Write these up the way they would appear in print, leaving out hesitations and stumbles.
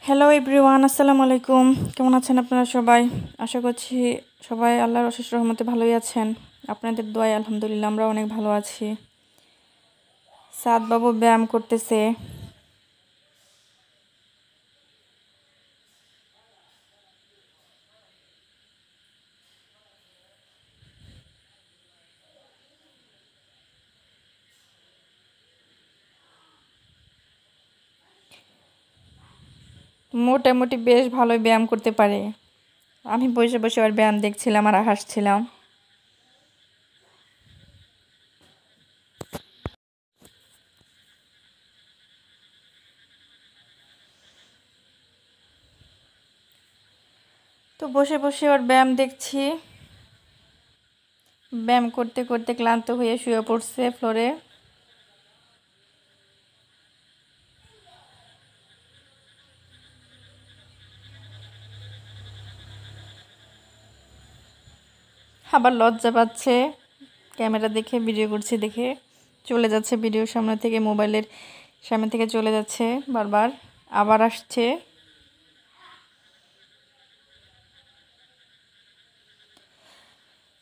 Hello everyone, আসসালামু আলাইকুম। কেমন আছেন আপনারা সবাই? আশা করছি সবাই আল্লাহর অশেষ রহমতে ভালোই আছেন। আপনাদের দোয়ায় আলহামদুলিল্লাহ আমরা অনেক ভালো আছি। সাদ বাবু ব্যায়াম করতেছে। মোটামুটি বেশ ভালোই ব্যায়াম করতে পারে। আমি বসে বসে আর ব্যায়াম দেখছিলাম আর হাসছিলাম। তো বসে বসে ওর ব্যায়াম দেখছি। ব্যায়াম করতে করতে ক্লান্ত হয়ে শুয়ে পড়ছে ফ্লোরে। আবার লজ্জা পাচ্ছে ক্যামেরা দেখে, ভিডিও করছি দেখে। চলে যাচ্ছে ভিডিওর সামনে থেকে, মোবাইলের সামনে থেকে চলে যাচ্ছে বারবার, আবার আসছে।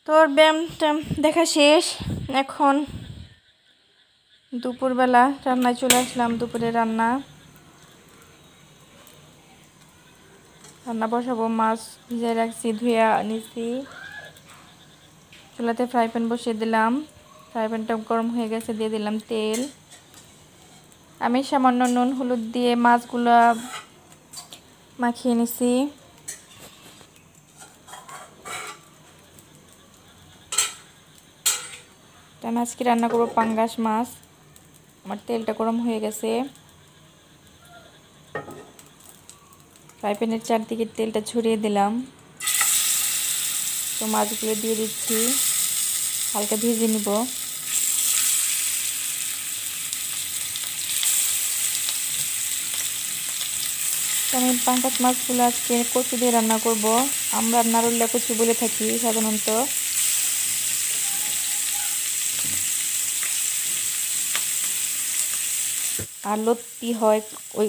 তোর ব্যায়াম ট্যাম দেখা শেষ। এখন দুপুরবেলা রান্নায় চলে আসলাম। দুপুরে রান্না বসাবো। মাছ ভিজিয়ে রাখছি, ধুয়ে নিছি। চুলাতে ফ্রাই প্যান বসিয়ে দিলাম। ফ্রাই প্যানটা গরম হয়ে গেছে, দিয়ে দিলাম তেল। আমি সামান্য নুন হলুদ দিয়ে মাছগুলো মাখিয়ে নিছি। আমি আজকে রান্না করবো পাঙ্গাস মাছ। আমার তেলটা গরম হয়ে গেছে। ফ্রাই প্যানের চারদিকে তেলটা ছড়িয়ে দিলাম। তো মাছগুলো দিয়ে দিচ্ছি, হালকা ভেজে নিব। আমি পাঙ্গাস মাছগুলো আজকে কচু দিয়ে রান্না করব। আমরা নারুল্লা কচু বলে থাকি সাধারণত। আর লতি হয়,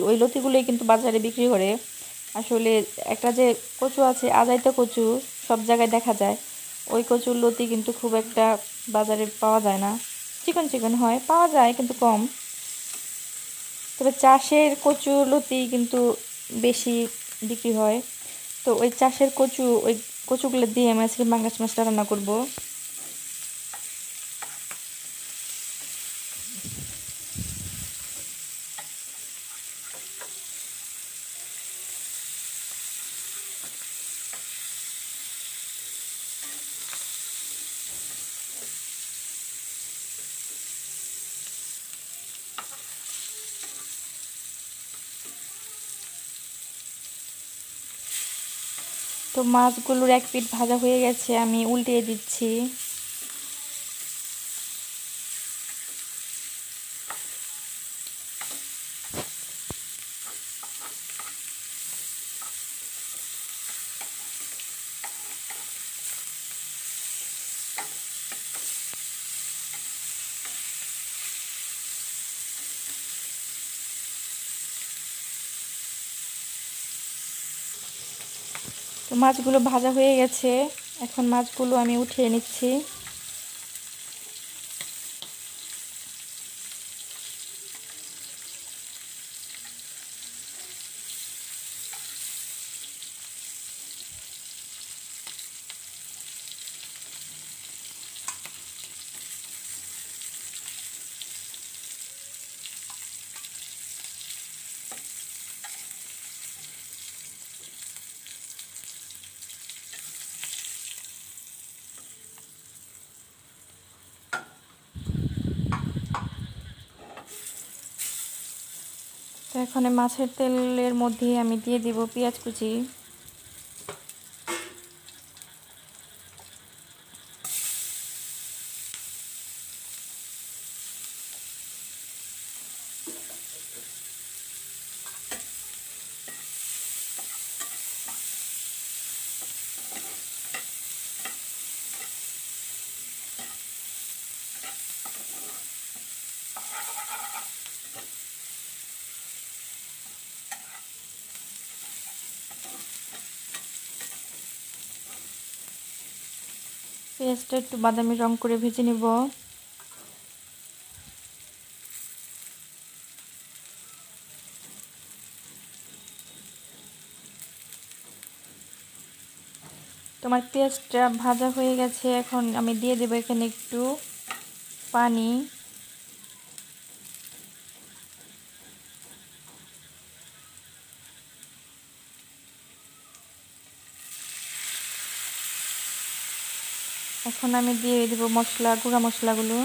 ওই লতিগুলোই কিন্তু বাজারে বিক্রি করে। আসলে একটা যে কচু আছে, আজাইতে কচু, সব জায়গায় দেখা যায়। ওই কচুর লতি কিন্তু খুব একটা বাজারে পাওয়া যায় না। চিকন চিকন হয়, পাওয়া যায় কিন্তু কম। তবে চাষের কচু লতি কিন্তু বেশি বিক্রি হয়। তো ওই চাষের কচু, ওই কচুগুলো দিয়ে আমি আজকে পাঙ্গাস মাছটা রান্না করব। তো মাছগুলোর এক পিঠ ভাজা হয়ে গেছে, আমি উল্টিয়ে দিচ্ছি। তো মাছগুলো ভাজা হয়ে গেছে, এখন মাছগুলো আমি উঠিয়ে নিচ্ছি। তো এখন মাছের তেলের মধ্যে আমি দিয়ে দিব পেঁয়াজ কুচি। পেঁয়াজটা একটু বাদামি রং করে ভেজে নিব। তোমার পেঁয়াজটা ভাজা হয়ে গেছে, এখন আমি দিয়ে দেবো এখানে একটু পানি। এখন আমি দিয়ে দেবো গুঁড়া মশলাগুলো।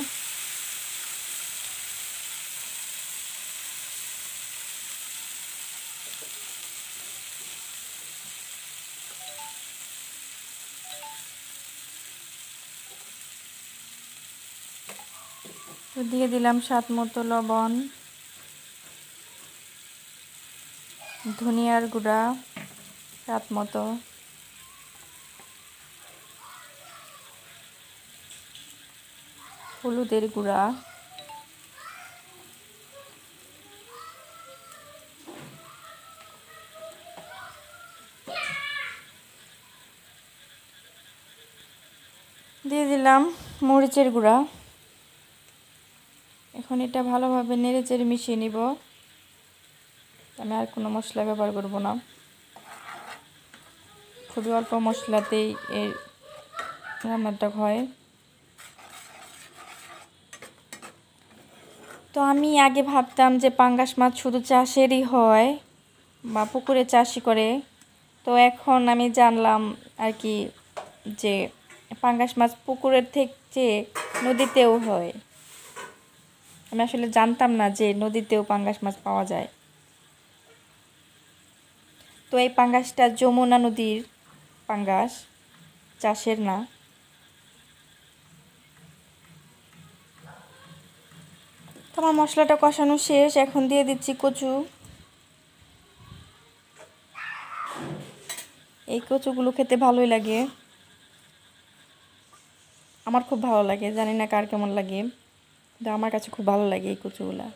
তো দিয়ে দিলাম স্বাদ মতো লবণ, ধনিয়ার গুঁড়া স্বাদ মতো, হলুদের গুঁড়া, দিয়ে দিলাম মরিচের গুঁড়া। এখন এটা ভালোভাবে নেড়েচেড়ে মিশিয়ে নিব। আমি আর কোনো মশলা ব্যবহার করব না, খুবই অল্প মশলাতেই এই রান্নাটা হয়। তো আমি আগে ভাবতাম যে পাঙ্গাস মাছ শুধু চাষেরই হয় বা পুকুরে চাষই করে। তো এখন আমি জানলাম আর কি যে পাঙ্গাস মাছ পুকুরের থেকে নদীতেও হয়। আমি আসলে জানতাম না যে নদীতেও পাঙ্গাস মাছ পাওয়া যায়। তো এই পাঙ্গাসটা যমুনা নদীর পাঙ্গাস, চাষের না। তো আমার মশলাটা কষানো শেষ, এখন দিয়ে দিচ্ছি কচু। এই কচুগুলো খেতে ভালোই লাগে, আমার খুব ভালো লাগে, জানি না কার কেমন লাগে, কিন্তু আমার কাছে খুব ভালো লাগে এই কচুগুলা।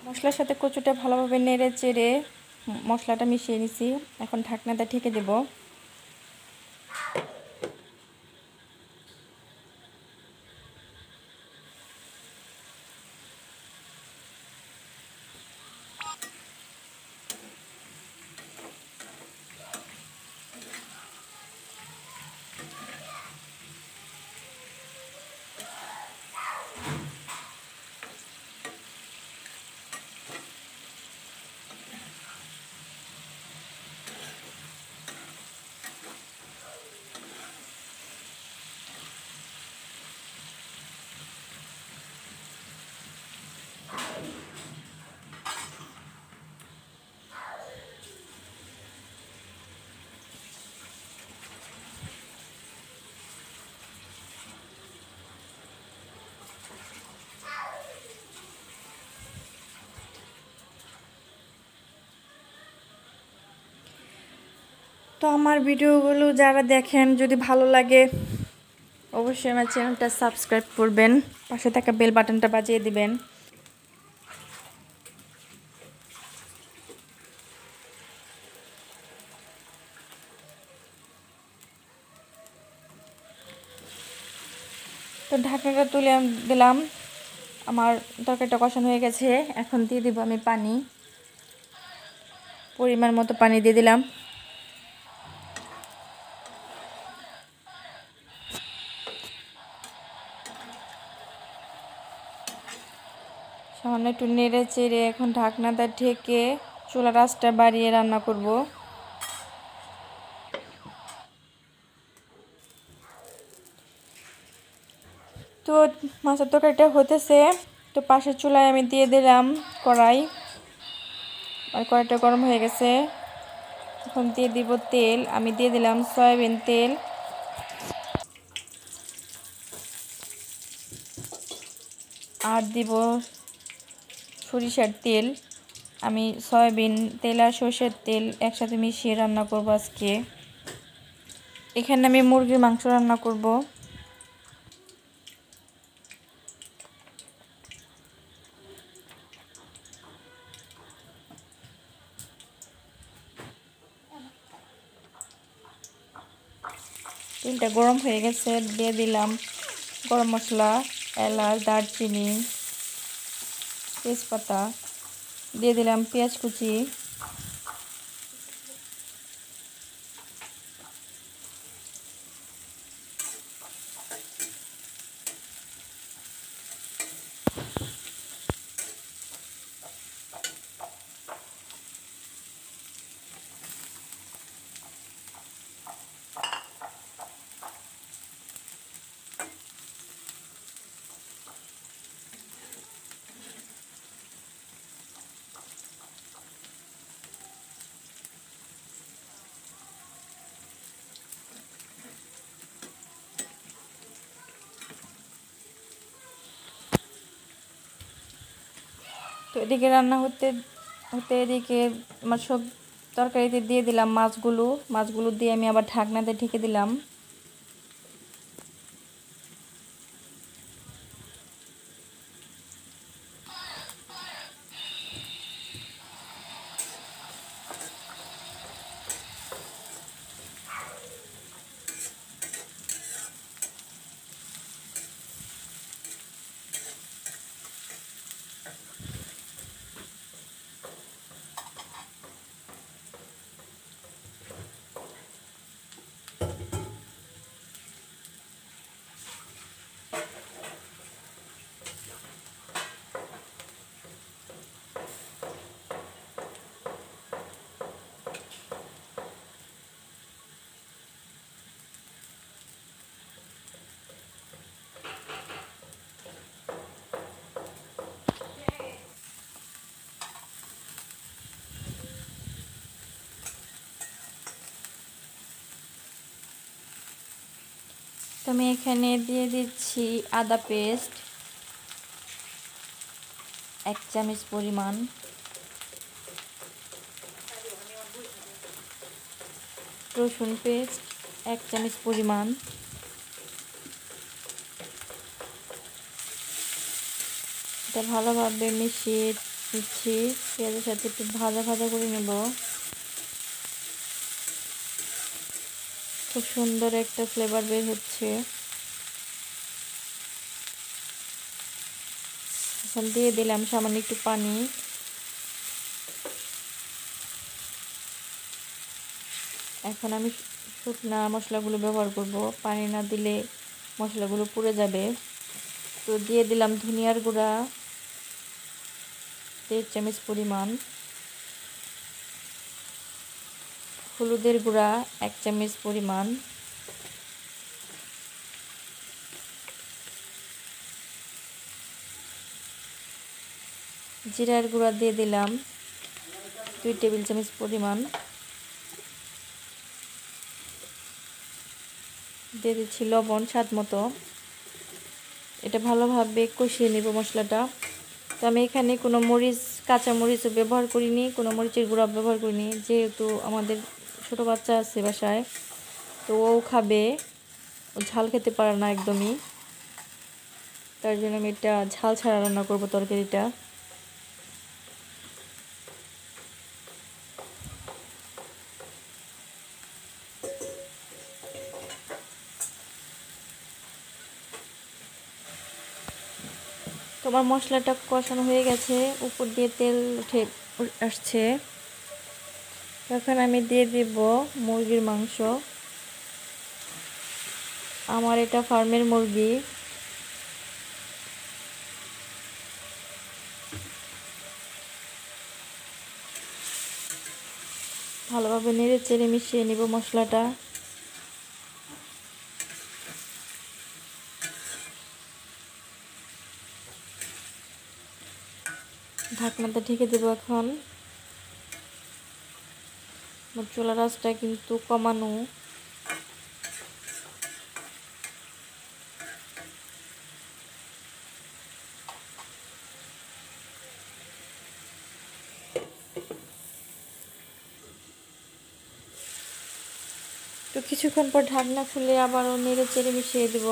মশলার সাথে কচুটা ভালোভাবে নেড়ে চেড়ে মশলাটা মিশিয়ে নিছি। এখন ঢাকনাটা ঢেকে দেব। তো আমার ভিডিওগুলো যারা দেখেন, যদি ভালো লাগে অবশ্যই আমার চ্যানেলটা সাবস্ক্রাইব করবেন, পাশে থাকা বেল বাটনটা বাজিয়ে দিবেন। তো ঢাকনাটা তুলে দিলাম, আমার তরকারিটা কষানো হয়ে গেছে। এখন দিয়ে দিব আমি পানি, পরিমাণ মতো পানি দিয়ে দিলাম। সামান্য একটু নেড়ে চেড়ে এখন ঢাকনাটা ঢেকে চুলার আঁচটা বাড়িয়ে রান্না করব। তো মাছের তরকারিটা হতেছে, তো পাশের চুলায় আমি দিয়ে দিলাম কড়াই, আর কড়াইটা গরম হয়ে গেছে। এখন দিয়ে দিব তেল, আমি দিয়ে দিলাম সয়াবিন তেল, আর দিব সরিষার তেল। আমি সয়াবিন তেল আর সরষের তেল একসাথে মিশিয়ে রান্না করব আজকে। এখানে আমি মুরগির মাংস রান্না করব। তেলটা গরম হয়ে গেছে, দিয়ে দিলাম গরম মশলা, এলাচ, দারচিনি, তেজপাতা, দিয়ে দিলাম পেঁয়াজ কুচি, তো এদিকে রান্না হতে হতে এদিকে আমার সব তরকারিতে দিয়ে দিলাম মাছগুলো দিয়ে আমি আবার ঢাকনাতে ঢেকে দিলাম। তো আমি এখানে দিয়ে দিচ্ছি আদা পেস্ট 1 চামচ পরিমাণ, রসুন পেস্ট 1 চামচ পরিমাণ, এটা ভালোভাবে মিশিয়ে দিচ্ছি। পেঁয়াজের সাথে একটু ভাজা ভাজা করে নেব। খুব সুন্দর একটা ফ্লেভার বের হচ্ছে। এখন দিয়ে দিলাম সামান্য একটু পানি। এখন আমি শুকনা মশলাগুলো ব্যবহার করব, পানি না দিলে মশলাগুলো পুড়ে যাবে। তো দিয়ে দিলাম ধনিয়ার গুঁড়া 1.5 চামচ পরিমাণ, হলুদের গুঁড়া 1 চামচ পরিমাণ, জিরার গুঁড়া দিয়ে দিলাম 2 টেবিল চামচ পরিমাণ, দিয়ে দিচ্ছি লবণ স্বাদ মতো। এটা ভালোভাবে কষিয়ে নেব মশলাটা। তো আমি এখানে কোনো কাঁচা মরিচও ব্যবহার করিনি, কোনো মরিচের গুঁড়া ব্যবহার করিনি, যেহেতু আমাদের ছোটো বাচ্চা আছে বাসায়, তো ও খাবে, ও ঝাল খেতে পারে না একদমই। তার জন্য আমি এটা ঝাল ছাড়া রান্না করব তরকারিটা। তোমার মশলাটা কষানো হয়ে গেছে, উপর দিয়ে তেল উঠে আসছে। এখন আমি দিয়ে দেব মুরগির মাংস। আমার এটা ফার্মের মুরগি। ভালোভাবে নেড়ে চেড়ে মিশিয়ে নিব মশলাটা। ঢাকনাটা ঢেকে দেবো এখন। চুলার আঁচটা কিন্তু কমানো। তো কিছুক্ষণ পর ঢাকনা খুলে আবারও নেড়ে চেড়ে মিশিয়ে দেব।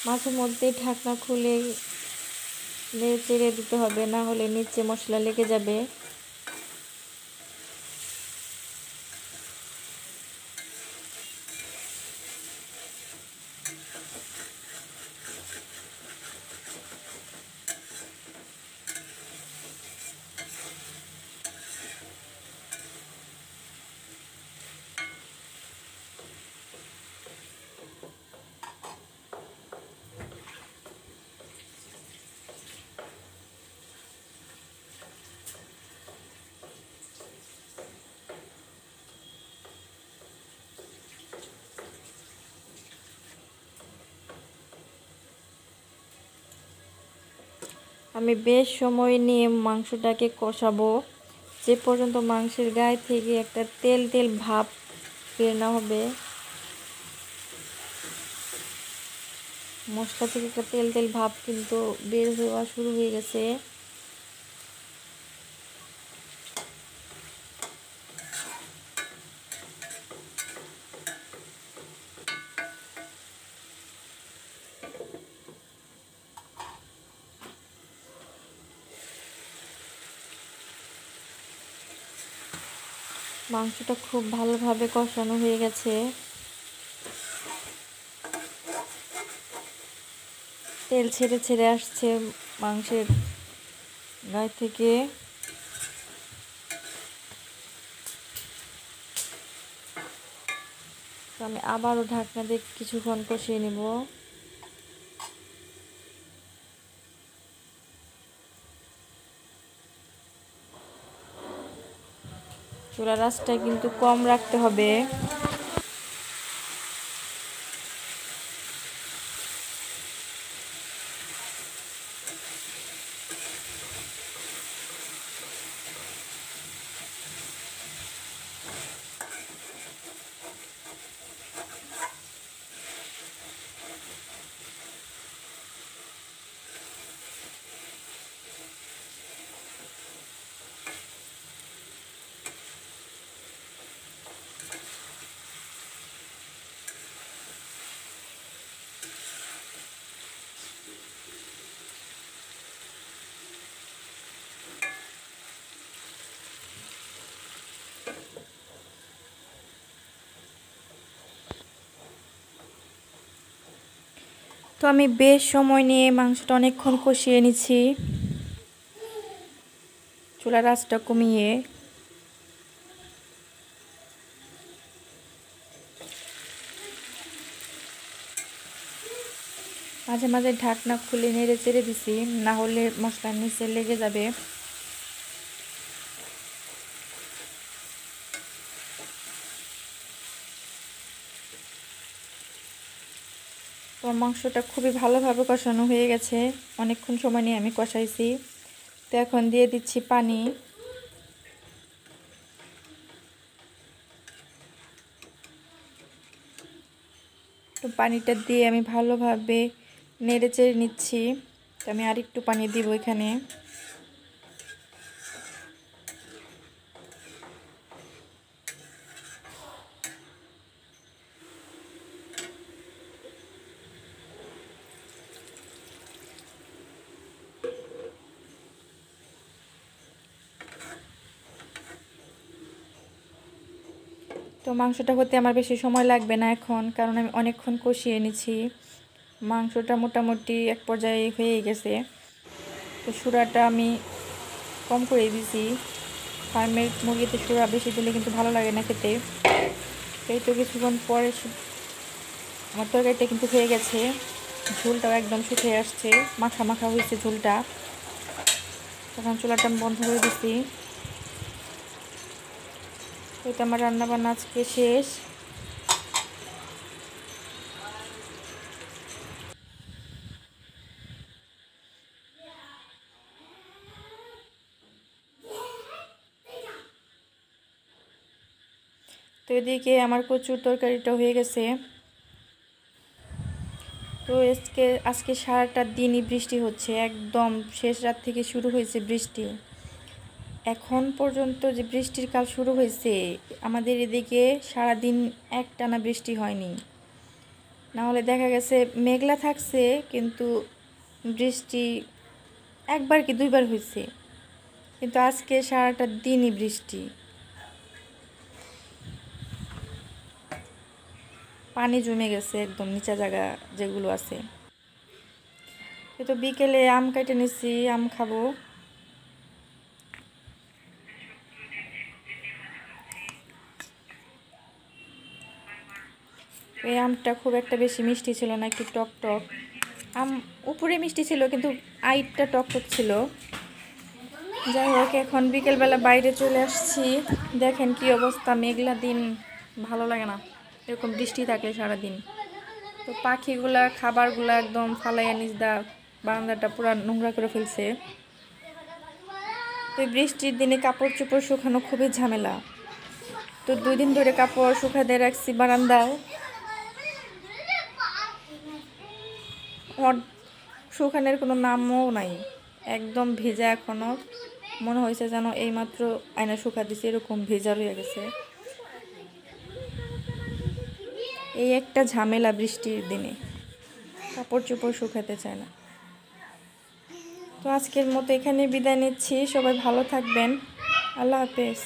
মাঝে মধ্যে ঢাকনা খুলে নেড়ে চেড়ে দিতে হবে, না হলে নিচে মশলা লেগে যাবে। আমি বেশ সময় নিয়ে মাংসটাকে কষাবো, যে পর্যন্ত মাংসের গায়ে থেকে একটা তেল তেল ভাব বের না হবে। মশলা থেকে একটা তেল তেল ভাব কিন্তু বের হওয়া শুরু হয়ে গেছে। মাংসটা খুব ভালোভাবে কষানো হয়ে গেছে। তেল ছেড়ে ছেড়ে আসছে মাংসের গায়ে থেকে। তো আমি আবারও ঢাকনা দিয়ে কিছুক্ষণ কষিয়ে নেব। চুলার আঁচটা কিন্তু কম রাখতে হবে। তো আমি বেশ সময় নিয়ে মাংসটা অনেকক্ষণ কষিয়ে নিচ্ছি, চুলার আঁচটা কমিয়ে। মাঝে মাঝে ঢাকনা খুলে নেড়ে চেড়ে দিছি, না হলে মশলার নিচে লেগে যাবে। তো মাংসটা খুবই ভালোভাবে কষানো হয়ে গেছে, অনেকক্ষণ সময় নিয়ে আমি কষাইছি। তো এখন দিয়ে দিচ্ছি পানি। তো পানিটা দিয়ে আমি ভালোভাবে নেড়ে চেড়ে নিচ্ছি। তো আমি আরেকটু পানি দিব এখানে। তো মাংসটা হতে আমার বেশি সময় লাগবে না এখন, কারণ আমি অনেকক্ষণ কষিয়ে নিচ্ছি। মাংসটা মোটামুটি এক পর্যায়ে হয়ে গেছে। তো সুরাটা আমি কম করে দিয়েছি, ফার্মের মুরগিতে সুরা বেশি দিলে কিন্তু ভালো লাগে না খেতে। এই তো কিছুক্ষণ পরে আমার তরকারিটা কিন্তু হয়ে গেছে, ঝোলটাও একদম শুকিয়ে আসছে, মাখা মাখা হয়েছে ঝোলটা। তখন চুলাটা আমি বন্ধ করে দিচ্ছি। এই তো আমার রান্নাবান্না আজকে শেষ। তো এদিকে আমার কচুর তরকারিটা হয়ে গেছে। তো আজকে সারাটা দিনই বৃষ্টি হচ্ছে, একদম শেষ রাত থেকে শুরু হয়েছে বৃষ্টি। এখন পর্যন্ত যে বৃষ্টির কাল শুরু হয়েছে, আমাদের এদিকে সারাদিন একটানা বৃষ্টি হয়নি। না হলে দেখা গেছে মেঘলা থাকছে, কিন্তু বৃষ্টি একবার কি দুইবার হয়েছে, কিন্তু আজকে সারাটা দিনই বৃষ্টি। পানি জমে গেছে একদম নিচা জায়গা যেগুলো আছে। তো বিকেলে আম কেটে নিছি, আম খাবো। এই আমটা খুব একটা বেশি মিষ্টি ছিল না, একটু টক টক। আম উপরে মিষ্টি ছিল, কিন্তু আইটটা টক টক ছিল। যাই হোক, এখন বিকেলবেলা বাইরে চলে আসছি। দেখেন কি অবস্থা, মেঘলা দিন ভালো লাগে না, এরকম বৃষ্টি থাকে সারাদিন। তো পাখিগুলা খাবারগুলা একদম ফালাইয়া নিজ দা বারান্দাটা পুরো নোংরা করে ফেলছে। তো বৃষ্টির দিনে কাপড় চোপড় শুকানো খুবই ঝামেলা। তো 2 দিন ধরে কাপড় শুকাতে রাখছি বারান্দায়, শুকানোর কোনো নামও নাই, একদম ভেজা এখনো। মনে হয়েছে যেন এইমাত্র আয়না শুকা দিছে, এরকম ভেজা রয়ে গেছে। এই একটা ঝামেলা বৃষ্টির দিনে, কাপড় চোপড় শুকাতে চায় না। তো আজকের মতো এখানে বিদায় নিচ্ছি, সবাই ভালো থাকবেন, আল্লাহ হাফেজ।